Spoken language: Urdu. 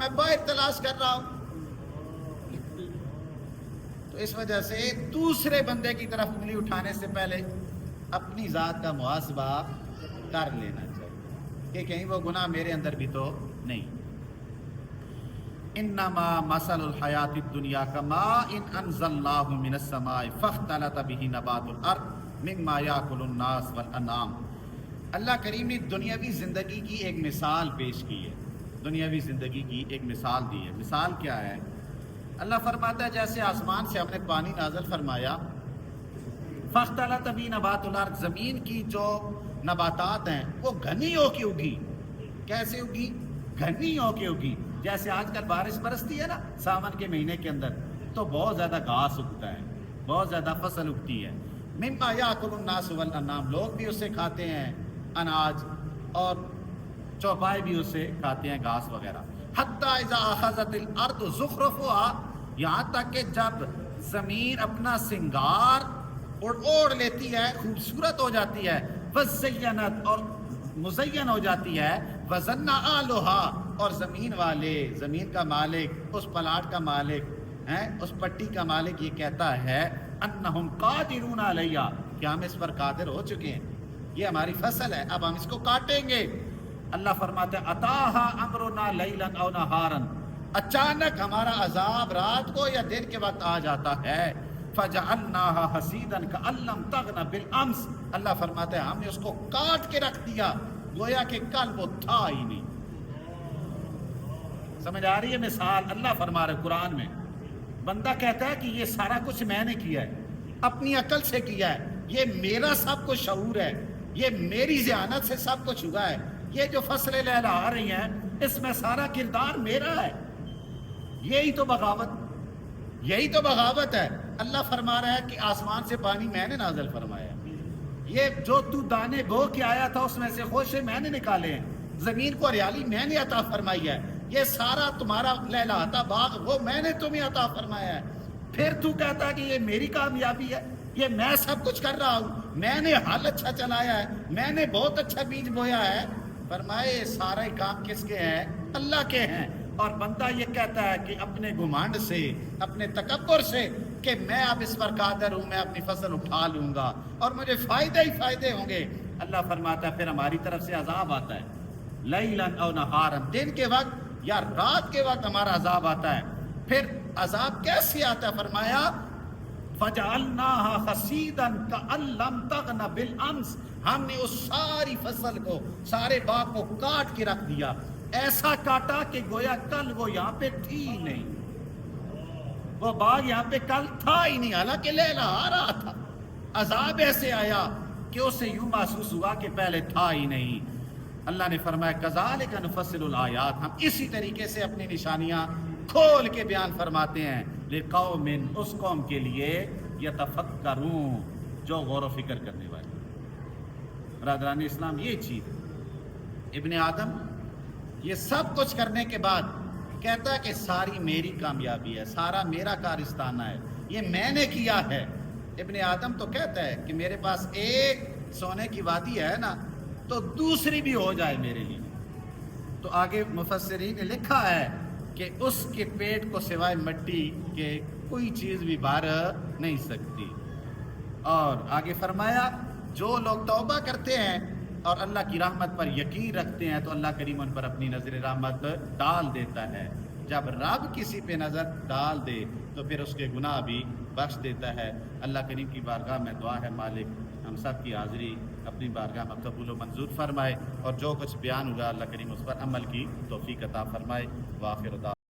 میں باہر تلاش کر رہا ہوں. تو اس وجہ سے دوسرے بندے کی طرف انگلی اٹھانے سے پہلے اپنی ذات کا محاسبہ کر لینا چاہیے کہ کہیں وہ گناہ میرے اندر بھی تو نہیں. انما مثل الحیات الدنیا کماء انزلناہ من السماء فاختلط به نبات الارض مما یاکل الناس والانعام. اللہ کریم نے دنیاوی زندگی کی ایک مثال پیش کی ہے. دنیاوی زندگی کی ایک مثال دی ہے. مثال کیا ہے؟ اللہ فرماتا ہے جیسے آسمان سے ہم نے پانی نازل فرمایا، فاختلط به نبات الارض، زمین کی جو نباتات ہیں وہ گھنی ہو کے اگی. کیسے اگی؟ گھنی ہو کے اگی. جیسے آج کل بارش برستی ہے نا ساون کے مہینے کے اندر، تو بہت زیادہ گھاس اگتا ہے، بہت زیادہ فصل اگتی ہے. مما یاکل الناس والانعام، لوگ بھی اسے کھاتے ہیں، اناج اور چوپائے بھی اسے کھاتے ہیں، گھاس وغیرہ. حتی اذا اخذت الارض زخرفها، یہاں تک کہ جب زمین اپنا سنگار اوڑھ لیتی ہے، خوبصورت ہو جاتی ہے، وزینت اور مزین ہو جاتی ہے، وظن اہلھا، اور زمین والے، زمین کا مالک، اس پلاٹ کا مالک ہیں، اس پٹی کا مالک یہ کہتا ہے انہم قادرون علیہ، کہ ہم اس پر قادر ہو چکے ہیں، یہ ہماری فصل ہے، اب ہم اس کو کاٹیں گے. اللہ فرماتا ہے اتاہا امرنا لیلا او نہارا، اچانک ہمارا عذاب رات کو یا دن کے وقت آ جاتا ہے. فجعلناها حصیدا کأن لم تغن بالامس، اللہ فرماتا ہے ہم نے اس کو کاٹ کے رکھ دیا گویا کہ کل وہ تھا ہی نہیں. سمجھ آ رہی ہے مثال؟ اللہ فرما رہے قرآن میں. بندہ کہتا ہے کہ یہ سارا کچھ میں نے کیا ہے، اپنی عقل سے کیا ہے، یہ میرا سب کچھ شعور ہے، یہ میری ذہانت سے سب کچھ ہوا ہے، یہ جو فصلیں لہلہا رہی ہیں اس میں سارا کردار میرا ہے. یہی تو بغاوت، یہی تو بغاوت ہے. اللہ فرما رہا ہے کہ آسمان سے پانی میں نے نازل فرمایا، یہ جو تو دانے بو کے آیا تھا اس میں سے خوشے میں نے نکالے ہیں، زمین کو ہریالی میں نے عطا فرمائی ہے، یہ سارا تمہارا لہلہاتا باغ وہ میں نے تمہیں عطا فرمایا ہے. پھر تو کہتا ہے کہ یہ میری کامیابی ہے، یہ میں سب کچھ کر رہا ہوں، میں نے حل اچھا چلایا ہے، میں نے بہت اچھا بیج بویا ہے. فرمائے سارے کام کس کے ہیں؟ اللہ کے ہیں. اور بندہ یہ کہتا ہے کہ اپنے گمانڈ سے، اپنے تکبر سے کہ میں اب اس پر قادر ہوں، میں اپنی فصل اٹھا لوں گا اور مجھے فائدے ہی فائدے ہوں گے. اللہ فرماتا ہے پھر ہماری طرف سے عذاب آتا ہے، لیلا او نہارا، دن کے وقت یا رات کے وقت ہمارا عذاب آتا ہے. پھر عذاب کیسے آتا ہے؟ فرمایا فجعلناها حصیدا کأن لم تغن بالامس، ہم نے اس ساری فصل کو، سارے باغ کو کاٹ کے رکھ دیا، ایسا کاٹا کہ گویا کل وہ یہاں پہ تھی ہی نہیں، وہ باغ یہاں پہ کل تھا ہی نہیں، حالانکہ لہلہا رہا تھا. عذاب ایسے آیا کہ اسے یوں محسوس ہوا کہ پہلے تھا ہی نہیں. اللہ نے فرمایا کذالک نفصل الآیات، ہم اسی طریقے سے اپنی نشانیاں کھول کے بیان فرماتے ہیں، لقوم، اس قوم کے لیے، یتفکرون، جو غور و فکر کرنے والے. برادران اسلام یہ چیز، ابن آدم یہ سب کچھ کرنے کے بعد کہتا ہے کہ ساری میری کامیابی ہے، سارا میرا کارستانہ ہے، یہ میں نے کیا ہے. ابن آدم تو کہتا ہے کہ میرے پاس ایک سونے کی وادی ہے نا تو دوسری بھی ہو جائے میرے لیے. تو آگے مفسرین نے لکھا ہے کہ اس کے پیٹ کو سوائے مٹی کے کوئی چیز بھی بھر نہیں سکتی. اور آگے فرمایا جو لوگ توبہ کرتے ہیں اور اللہ کی رحمت پر یقین رکھتے ہیں تو اللہ کریم ان پر اپنی نظر رحمت ڈال دیتا ہے. جب رب کسی پہ نظر ڈال دے تو پھر اس کے گناہ بھی بخش دیتا ہے. اللہ کریم کی بارگاہ میں دعا ہے مالک ہم سب کی حاضری اپنی بارگاہ میں قبول و منظور فرمائے، اور جو کچھ بیان ہوا اللہ کریم اس پر عمل کی توفیق عطا فرمائے. وآخر دعوانا